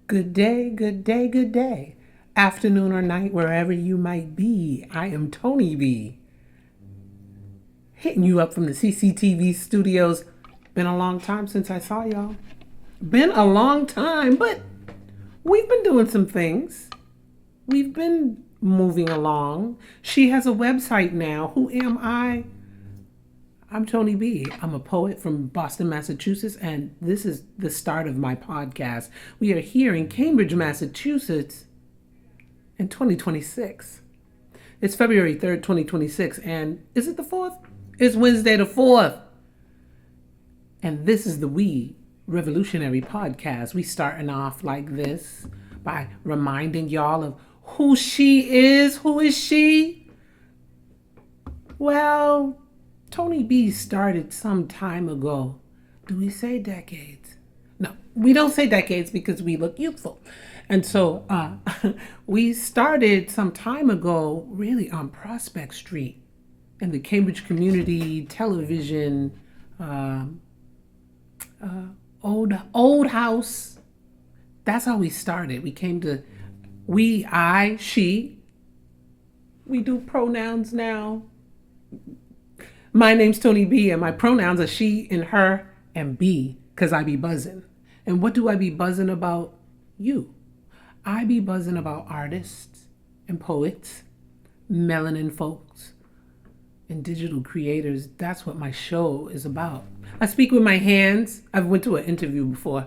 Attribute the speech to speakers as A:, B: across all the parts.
A: Good day, good day, good day. Afternoon or night, wherever you might be. I am Toni Bee, hitting you up from the CCTV studios. Been a long time since I saw y'all. Been a long time, but we've been doing some things. We've been moving along. She has a website now. Who am I? I'm Toni Bee. I'm a poet from Boston, Massachusetts, and this is the start of my podcast. We are here in Cambridge, Massachusetts in 2026. It's February 3rd, 2026, and is it the 4th? It's Wednesday the 4th. And this is the We Revolutionary Podcast. We starting off like this by reminding y'all of who she is. Who is she? Well, Toni Bee started some time ago. Do we say decades? No, we don't say decades because we look youthful. And so we started some time ago really on Prospect Street in the Cambridge Community Television old house. That's how we started. We came to we, I, she. We do pronouns now. My name's Toni Bee, and my pronouns are she and her and bee, because I be buzzing. And what do I be buzzing about? You. I be buzzing about artists and poets, melanin folks, and digital creators. That's what my show is about. I speak with my hands. I've went to an interview before,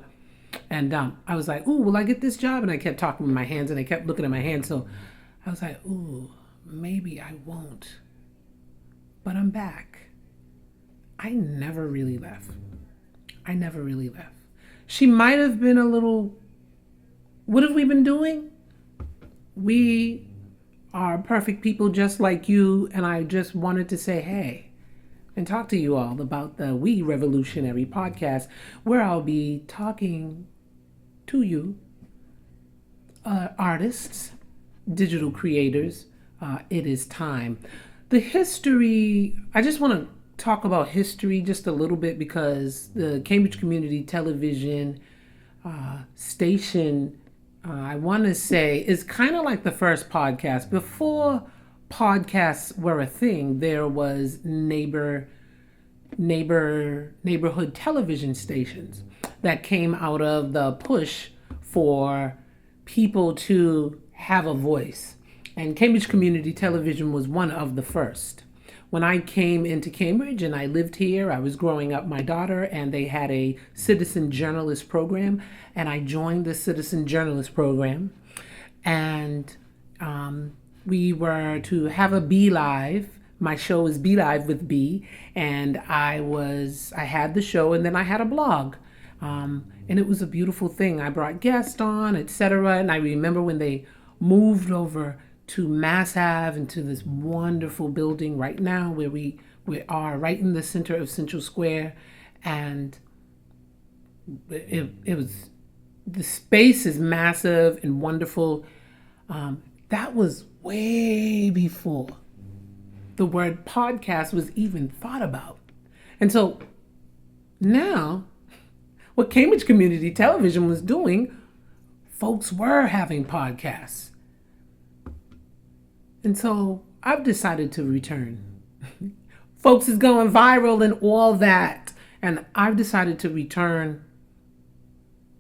A: and I was like, ooh, will I get this job? And I kept talking with my hands, and I kept looking at my hands. So I was like, ooh, maybe I won't. But I'm back. I never really left. She might have been a little, what have we been doing? We are perfect people just like you, and I just wanted to say hey and talk to you all about the We Revolutionary Podcast, where I'll be talking to you, artists, digital creators. It is time. The history, I just want to talk about history just a little bit because the Cambridge Community Television station, I want to say, is kind of like the first podcast. Before podcasts were a thing, there was neighborhood television stations that came out of the push for people to have a voice. And Cambridge Community Television was one of the first. When I came into Cambridge and I lived here, I was growing up my daughter, and they had a citizen journalist program, and I joined the citizen journalist program. And we were to have a Bee Live. My show is Bee Live with Bee, and I had the show, and then I had a blog. And it was a beautiful thing. I brought guests on, etc. And I remember when they moved over to Mass Ave, into this wonderful building right now where we are right in the center of Central Square. And it was, the space is massive and wonderful. That was way before the word podcast was even thought about. And so now, what Cambridge Community Television was doing, folks were having podcasts. And so I've decided to return. Folks is going viral and all that. And I've decided to return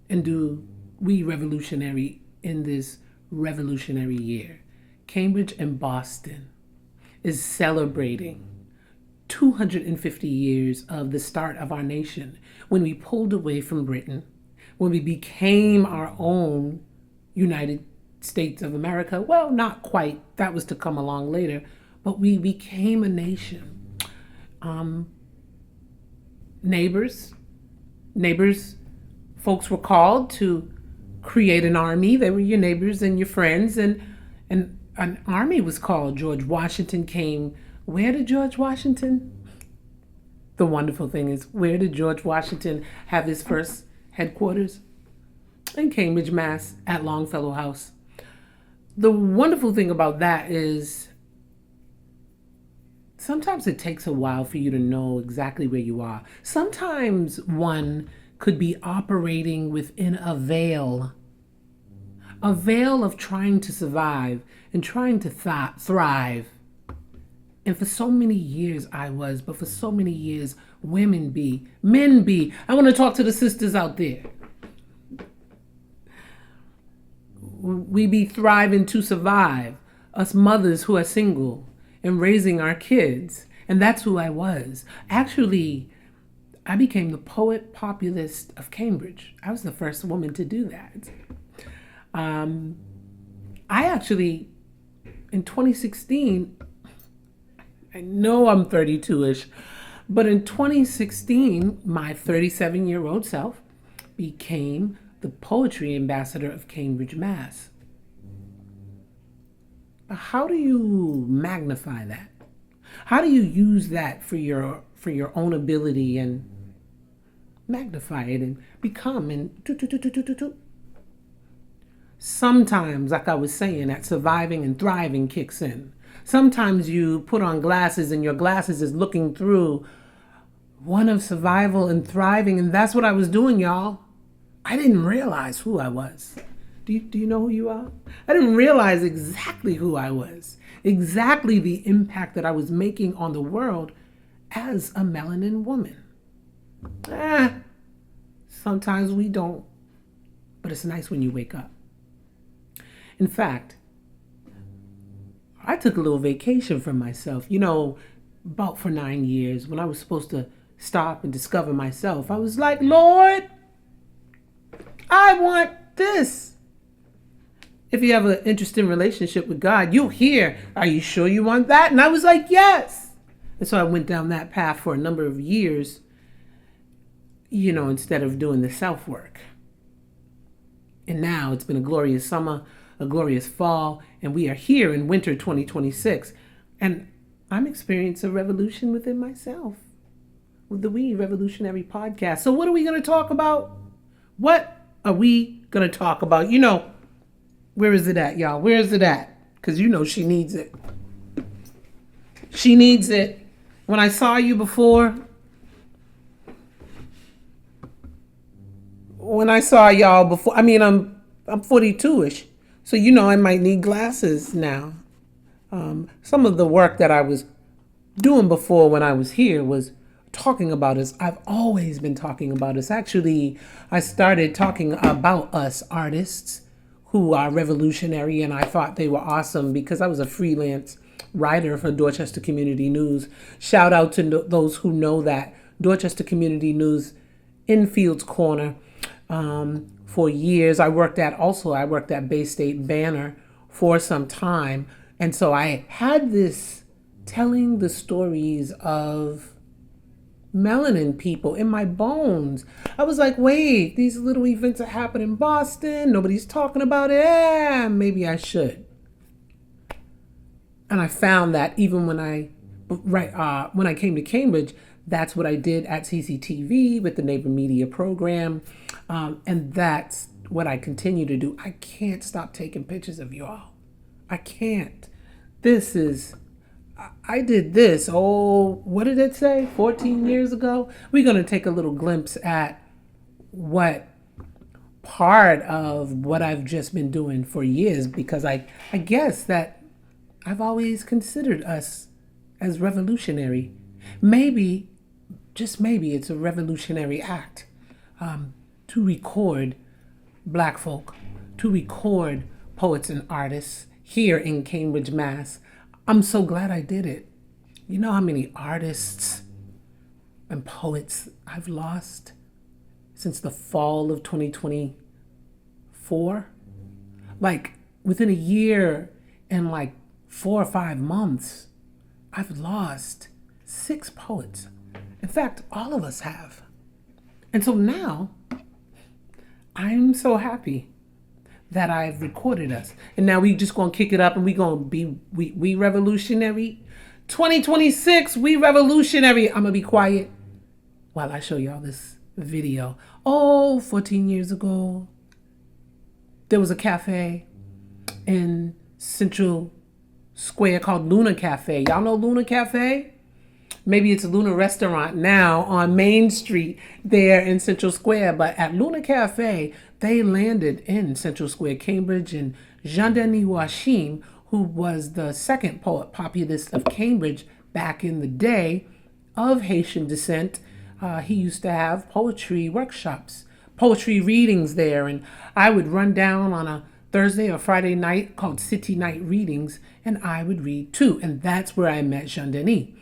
A: and do We Revolutionary in this revolutionary year. Cambridge and Boston is celebrating 250 years of the start of our nation, when we pulled away from Britain, when we became our own United States of America. Well, not quite. That was to come along later. But we became a nation. Neighbors, folks were called to create an army. They were your neighbors and your friends. And an army was called. George Washington came. Where did George Washington? The wonderful thing is, where did George Washington have his first headquarters? In Cambridge, Mass, at Longfellow House. The wonderful thing about that is sometimes it takes a while for you to know exactly where you are. Sometimes one could be operating within a veil a veil of trying to survive and trying to thrive. And for so many years I was, but for so many years women be, men be. I want to talk to the sisters out there. We be thriving to survive, us mothers who are single and raising our kids. And that's who I was. Actually, I became the Poet Populist of Cambridge. I was the first woman to do that. I actually, in 2016, I know I'm 32-ish, but in 2016, my 37-year-old self became the poetry ambassador of Cambridge, Mass. How do you magnify that? How do you use that for your own ability and magnify it and become and Sometimes, like I was saying, that surviving and thriving kicks in. Sometimes you put on glasses and your glasses is looking through one of survival and thriving, and that's what I was doing, y'all. I didn't realize who I was. Do you know who you are? I didn't realize exactly who I was, exactly the impact that I was making on the world as a melanin woman. Sometimes we don't, but it's nice when you wake up. In fact, I took a little vacation from myself, about for 9 years when I was supposed to stop and discover myself. I was like, Lord, I want this. If you have an interesting relationship with God, you'll hear, are you sure you want that? And I was like, yes. And so I went down that path for a number of years, instead of doing the self-work. And now it's been a glorious summer, a glorious fall, and we are here in winter 2026. And I'm experiencing a revolution within myself with the We Revolutionary podcast. So what are we going to talk about? What are we going to talk about? Where is it at, y'all? Where is it at? Because she needs it. She needs it. When I saw you before, I'm 42-ish. So, I might need glasses now. Some of the work that I was doing before when I was here was talking about us. I've always been talking about us. Actually, I started talking about us artists who are revolutionary, and I thought they were awesome because I was a freelance writer for Dorchester Community News. Shout out to those who know that. Dorchester Community News, Infield's Corner. For years, I worked at Bay State Banner for some time. And so I had this telling the stories of melanin people in my bones. I was like, wait, these little events that happen in Boston, nobody's talking about it. Maybe I should. And I found that even when I came to Cambridge, that's what I did at CCTV with the Neighbor Media program. And that's what I continue to do. I can't stop taking pictures of you all. I can't. I did this, what did it say? 14 years ago? We're going to take a little glimpse at what part of what I've just been doing for years, because I guess that I've always considered us as revolutionary. Maybe, just maybe, it's a revolutionary act to record Black folk, to record poets and artists here in Cambridge, Mass. I'm so glad I did it. You know how many artists and poets I've lost since the fall of 2024? Like within a year and like 4 or 5 months, I've lost 6 poets. In fact, all of us have. And so now I'm so happy that I've recorded us. And now we just gonna kick it up and we gonna be we revolutionary. 2026, we revolutionary. I'm gonna be quiet while I show y'all this video. 14 years ago, there was a cafe in Central Square called Luna Cafe. Y'all know Luna Cafe? maybe it's Luna Restaurant now on Main Street there in Central Square. But at Luna Cafe, they landed in Central Square, Cambridge, and Dany Washim, who was the second poet populist of Cambridge back in the day of Haitian descent. He used to have poetry workshops, poetry readings there, and I would run down on a Thursday or Friday night called City Night Readings, and I would read too. And that's where I met Dany.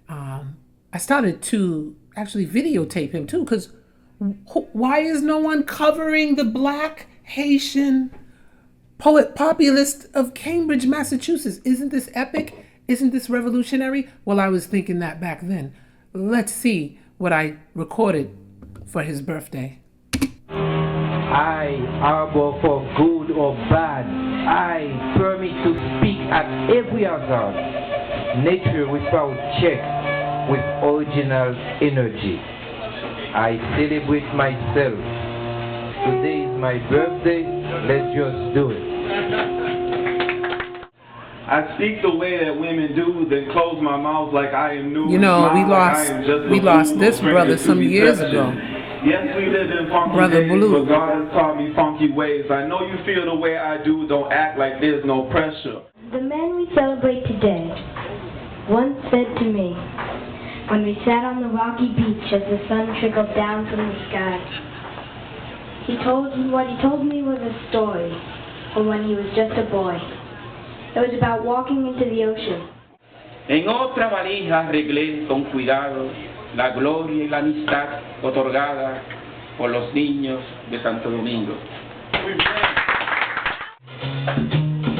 A: I started to actually videotape him too, because why is no one covering the Black Haitian poet populist of Cambridge, Massachusetts? Isn't this epic? Isn't this revolutionary? Well, I was thinking that back then. Let's see what I recorded for his birthday.
B: I harbor for good or bad. I permit to speak at every hazard. Nature without check, with original energy. I celebrate myself. Today is my birthday. Let's just do it.
C: I speak the way that women do, then close my mouth like I am new.
A: You know, we lost this brother some years ago.
C: Yes, we live in funky
A: Brother
C: days,
A: Blue.
C: but God has taught me funky ways. I know you feel the way I do, don't act like there's no pressure.
D: The man we celebrate today once said to me, when we sat on the rocky beach as the sun trickled down from the sky, what he told me was a story from when he was just a boy. It was about walking into the ocean.
E: En otra valija arreglé con cuidado la gloria y la amistad otorgada por los niños de Santo Domingo.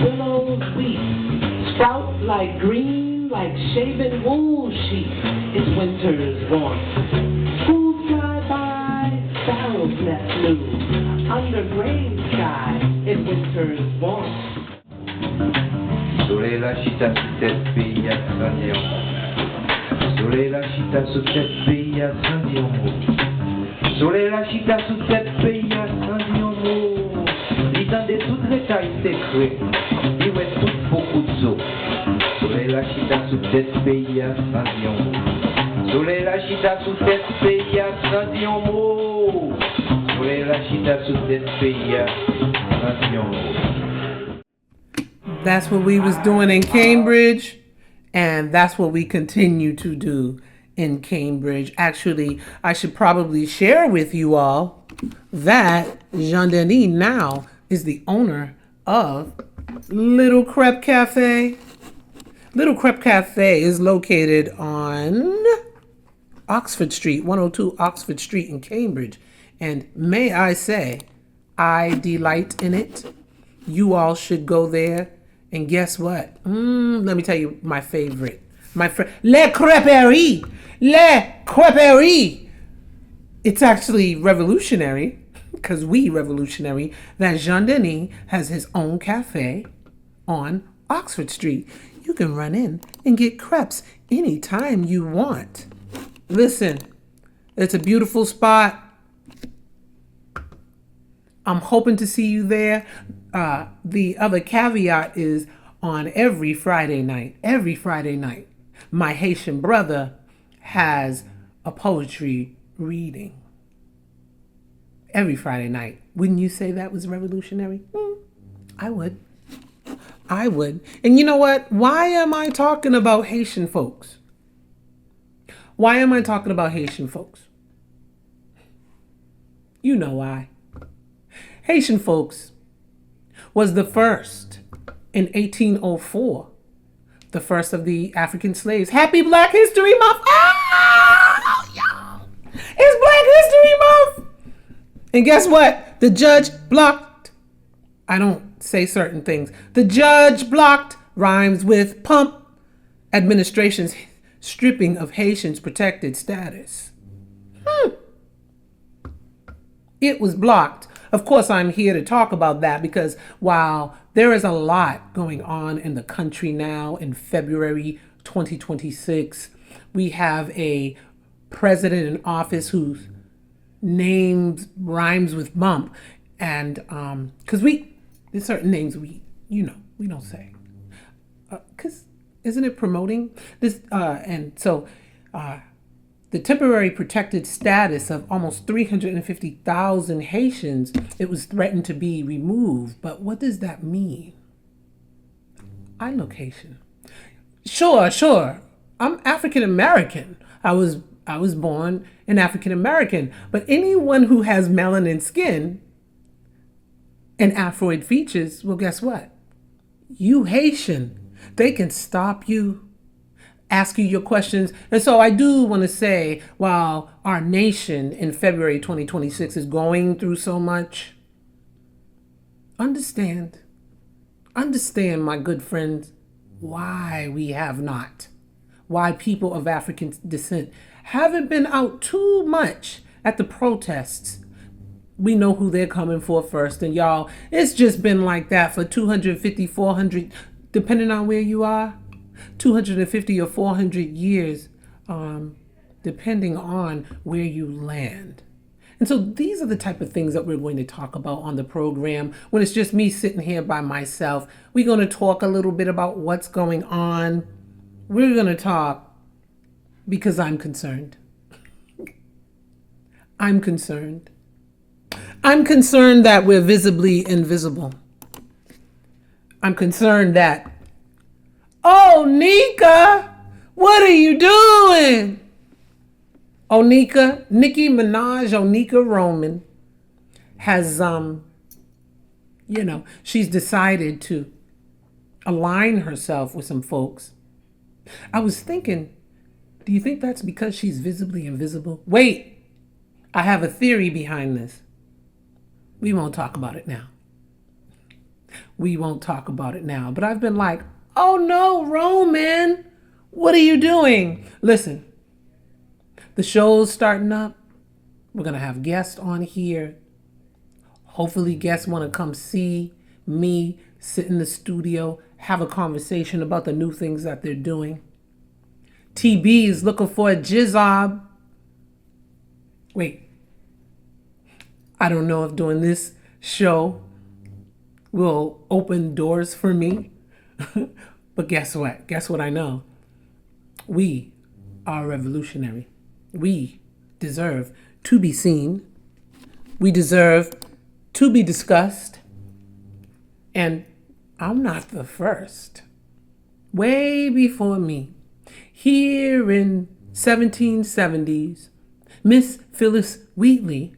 F: Willows weep, sprout like green, like shaven wool sheep, is winter's warmth. Schools fly by, sparrows nest new, under gray sky, is winter's warmth.
B: Soleil agita su tête, pays à grandir en monde. Soleil agita su tête, pays à grandir en monde. Soleil agita su tête, pays à grandir en monde. L'idée de toutes les tailles secrètes, il y a tout beaucoup d'eau. Soleil agita su tête, pays à grandir en monde. Soleil agita su tête, pays à grandir en monde. Soleil agita su tête, pays à grandir en monde.
A: That's what we was doing in Cambridge, and that's what we continue to do in Cambridge. Actually, I should probably share with you all that Dany now is the owner of Little Crepe Cafe. Little Crepe Cafe is located on Oxford Street, 102 Oxford Street in Cambridge. And may I say, I delight in it. You all should go there. And guess what? Let me tell you my favorite. Le Crêperie. Le Crêperie. It's actually revolutionary, because we revolutionary, that Dany has his own cafe on Oxford Street. You can run in and get crepes anytime you want. Listen, it's a beautiful spot. I'm hoping to see you there. The other caveat is on every Friday night, my Haitian brother has a poetry reading. Every Friday night. Wouldn't you say that was revolutionary? I would. And you know what? Why am I talking about Haitian folks? Why am I talking about Haitian folks? You know why. Haitian folks was the first in 1804, the first of the African slaves. Happy Black History Month! Oh, y'all! It's Black History Month! And guess what? The judge blocked. I don't say certain things. The judge blocked rhymes with pump. Administration's stripping of Haitians' protected status. It was blocked. Of course, I'm here to talk about that because while there is a lot going on in the country now in February 2026, we have a president in office whose name rhymes with bump. And because there's certain names we don't say. Because isn't it promoting this? And so the temporary protected status of almost 350,000 Haitians, it was threatened to be removed. But what does that mean? I look Haitian. Sure. I'm African American. I was born an African American. But anyone who has melanin skin and Afroid features, well, guess what? You Haitian. They can stop you, ask you your questions. And so I do want to say, while our nation in February 2026 is going through so much, understand, my good friends, why we have not, why people of African descent haven't been out too much at the protests. We know who they're coming for first. And y'all, it's just been like that for 250, 400, depending on where you are, 250 or 400 years, depending on where you land. And so these are the type of things that we're going to talk about on the program. When it's just me sitting here by myself, we're going to talk a little bit about what's going on. We're going to talk because I'm concerned. I'm concerned. I'm concerned that we're visibly invisible. I'm concerned that, oh, Nika, what are you doing? Oh, Nikki Minaj Roman has, she's decided to align herself with some folks. I was thinking, do you think that's because she's visibly invisible? Wait, I have a theory behind this. We won't talk about it now. But I've been like, oh no, Roman, what are you doing? Listen, the show's starting up. We're going to have guests on here. Hopefully guests want to come see me sit in the studio, have a conversation about the new things that they're doing. TB is looking for a jizzob. Wait, I don't know if doing this show will open doors for me. But guess what? Guess what I know? We are revolutionary. We deserve to be seen. We deserve to be discussed. And I'm not the first. Way before me, here in 1770s, Miss Phyllis Wheatley,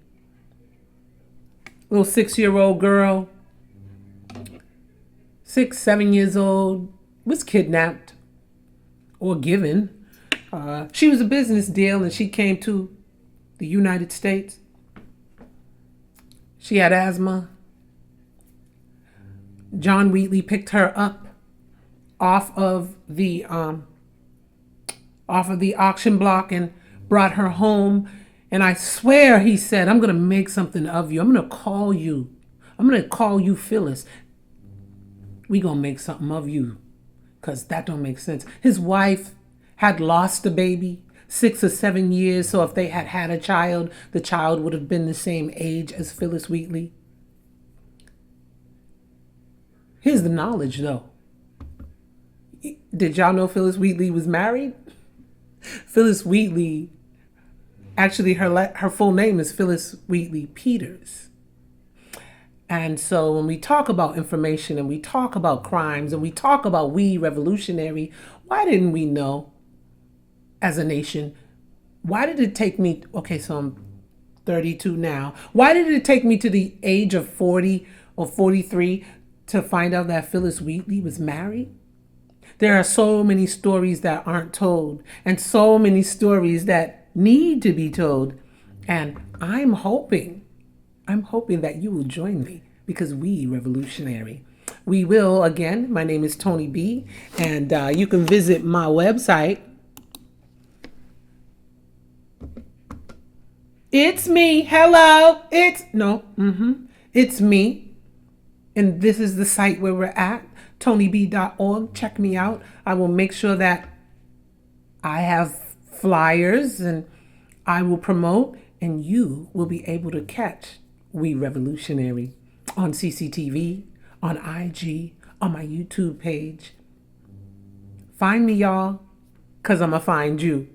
A: little 6-year-old girl, 7 years old, was kidnapped or given. She was a business deal and she came to the United States. She had asthma. John Wheatley picked her up off of the auction block and brought her home. And I swear he said, I'm going to make something of you. I'm going to call you. I'm going to call you Phyllis. We going to make something of you, because that don't make sense. His wife had lost a baby 6 or 7 years. So if they had had a child, the child would have been the same age as Phyllis Wheatley. Here's the knowledge, though. Did y'all know Phyllis Wheatley was married? Phyllis Wheatley, actually her full name is Phyllis Wheatley Peters. And so when we talk about information and we talk about crimes and we talk about we revolutionary, why didn't we know as a nation? Why did it take me, okay, so I'm 32 now. Why did it take me to the age of 40 or 43 to find out that Phyllis Wheatley was married? There are so many stories that aren't told and so many stories that need to be told. And I'm hoping that you will join me, because we revolutionary. We will, again, my name is Toni Bee, and you can visit my website. It's me. Hello. It's me. And this is the site where we're at, tonibee.org. Check me out. I will make sure that I have flyers and I will promote, and you will be able to catch We Revolutionary on CCTV, on IG, on my YouTube page. Find me, y'all, because I'm going to find you.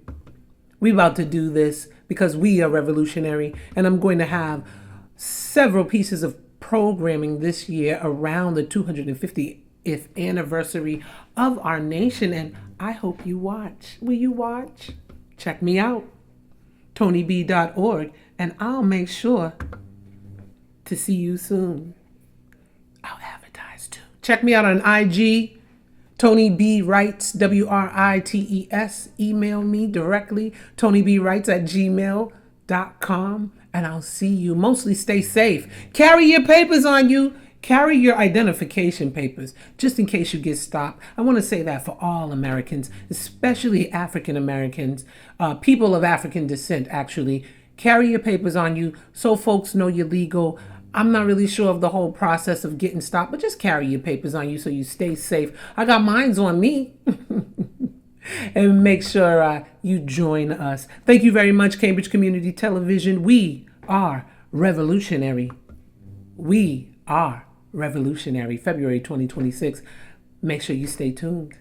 A: We about to do this because we are revolutionary, and I'm going to have several pieces of programming this year around the 250th anniversary of our nation, and I hope you watch. Will you watch? Check me out, ToniBee.org, and I'll make sure to see you soon. I'll advertise too. Check me out on IG, Toni Bee Writes, WRITES. Email me directly, ToniBeeWrites@gmail.com, and I'll see you. Mostly stay safe. Carry your papers on you. Carry your identification papers, just in case you get stopped. I want to say that for all Americans, especially African Americans, people of African descent, actually. Carry your papers on you so folks know you're legal. I'm not really sure of the whole process of getting stopped, but just carry your papers on you so you stay safe. I got mines on me. And make sure you join us. Thank you very much, Cambridge Community Television. We are revolutionary. We are revolutionary. February 2026. Make sure you stay tuned.